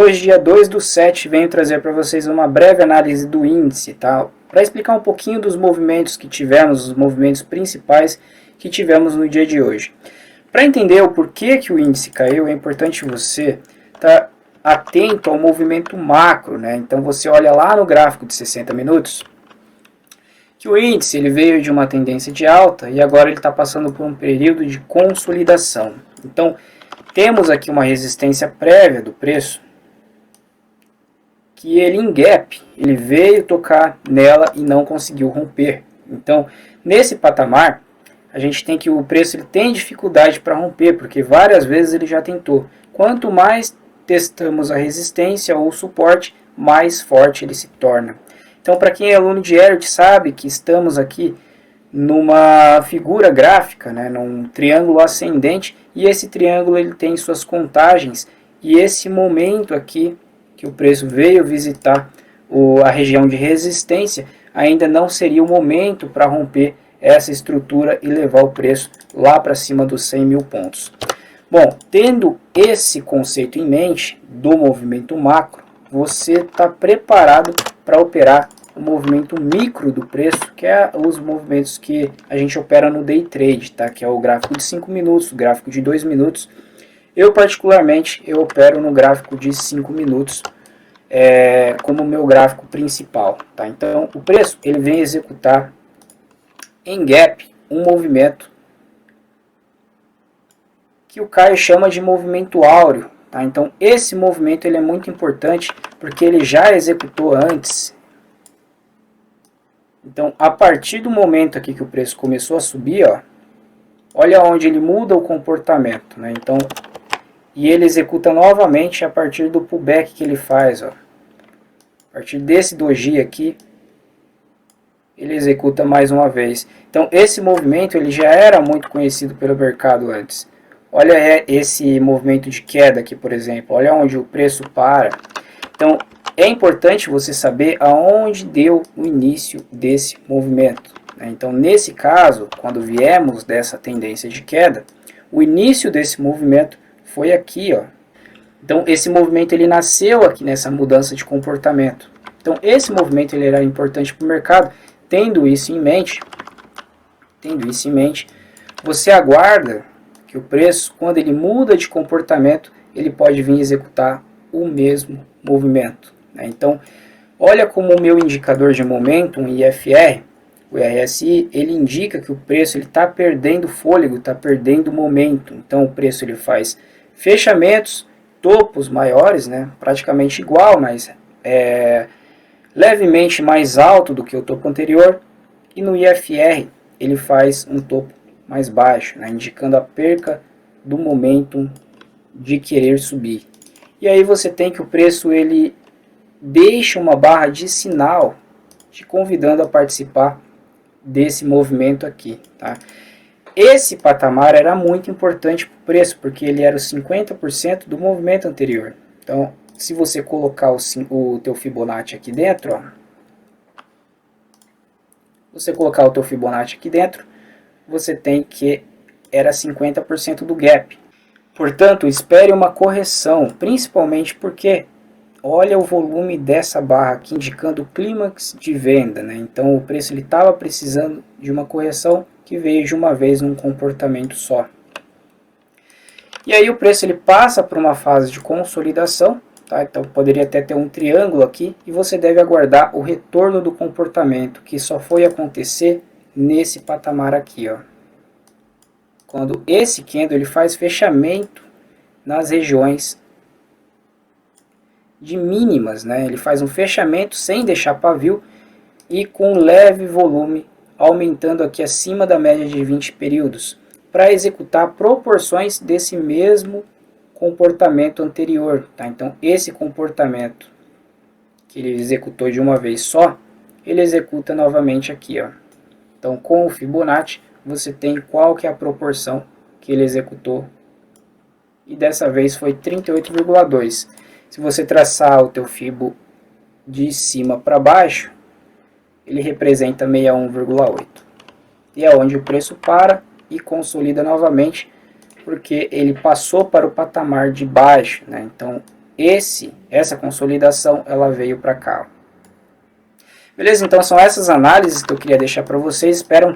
hoje, dia 2/7, venho trazer para vocês uma breve análise do índice, tá? Para explicar um pouquinho dos movimentos que tivemos, os movimentos principais que tivemos no dia de hoje. Para entender o porquê que o índice caiu, é importante você estar atento ao movimento macro, né? Então você olha lá no gráfico de 60 minutos, que o índice ele veio de uma tendência de alta e agora ele está passando por um período de consolidação. Então, temos aqui uma resistência prévia do preço, que ele em gap, ele veio tocar nela e não conseguiu romper. Então, nesse patamar, a gente tem que o preço ele tem dificuldade para romper, porque várias vezes ele já tentou. Quanto mais testamos a resistência ou o suporte, mais forte ele se torna. Então, para quem é aluno de Elliott, sabe que estamos aqui numa figura gráfica, né, num triângulo ascendente, e esse triângulo ele tem suas contagens, e esse momento aqui que o preço veio visitar a região de resistência, ainda não seria o momento para romper essa estrutura e levar o preço lá para cima dos 100 mil pontos. Bom, tendo esse conceito em mente do movimento macro, você está preparado para operar o movimento micro do preço, que é os movimentos que a gente opera no day trade, tá? Que é o gráfico de 5 minutos, o gráfico de 2 minutos. Eu particularmente, eu opero no gráfico de 5 minutos como meu gráfico principal, tá? Então, o preço ele vem executar em gap um movimento que o Caio chama de movimento áureo, tá? Então, esse movimento ele é muito importante porque ele já executou antes. Então, a partir do momento aqui que o preço começou a subir, ó, olha onde ele muda o comportamento, né? Então, e ele executa novamente a partir do pullback que ele faz, ó. A partir desse doji aqui, ele executa mais uma vez. Então, esse movimento ele já era muito conhecido pelo mercado antes. Olha esse movimento de queda aqui, por exemplo. Olha onde o preço para. Então, é importante você saber aonde deu o início desse movimento, né? Então, nesse caso, quando viemos dessa tendência de queda, o início desse movimento foi aqui, ó. Então, esse movimento ele nasceu aqui nessa mudança de comportamento. Então, esse movimento ele era importante para o mercado. Tendo isso em mente, você aguarda que o preço, quando ele muda de comportamento, ele pode vir executar o mesmo movimento. Então, olha como o meu indicador de momentum, IFR, o RSI, ele indica que o preço está perdendo fôlego, está perdendo momento. Então, o preço ele faz fechamentos, topos maiores, né, praticamente igual, mas levemente mais alto do que o topo anterior. E no IFR, ele faz um topo mais baixo, né, indicando a perca do momentum de querer subir. E aí você tem que o preço ele deixa uma barra de sinal te convidando a participar desse movimento aqui, tá? Esse patamar era muito importante para o preço, porque ele era os 50% do movimento anterior. Então, se você colocar o teu Fibonacci aqui dentro, ó, você tem que era 50% do gap. Portanto, espere uma correção, principalmente porque olha o volume dessa barra aqui indicando o clímax de venda, né? Então o preço ele estava precisando de uma correção que veio de uma vez num comportamento só. E aí o preço ele passa por uma fase de consolidação, tá? Então poderia até ter um triângulo aqui e você deve aguardar o retorno do comportamento, que só foi acontecer nesse patamar aqui, ó. Quando esse candle ele faz fechamento nas regiões de mínimas, né? Ele faz um fechamento sem deixar pavio e com leve volume, aumentando aqui acima da média de 20 períodos, para executar proporções desse mesmo comportamento anterior, tá? Então, esse comportamento que ele executou de uma vez só, ele executa novamente aqui, ó. Então, com o Fibonacci, você tem qual que é a proporção que ele executou, e dessa vez foi 38,2. Se você traçar o teu Fibo de cima para baixo, ele representa 61,8. E é onde o preço para e consolida novamente, porque ele passou para o patamar de baixo, né? Então, essa consolidação ela veio para cá. Beleza? Então são essas análises que eu queria deixar para vocês. Espero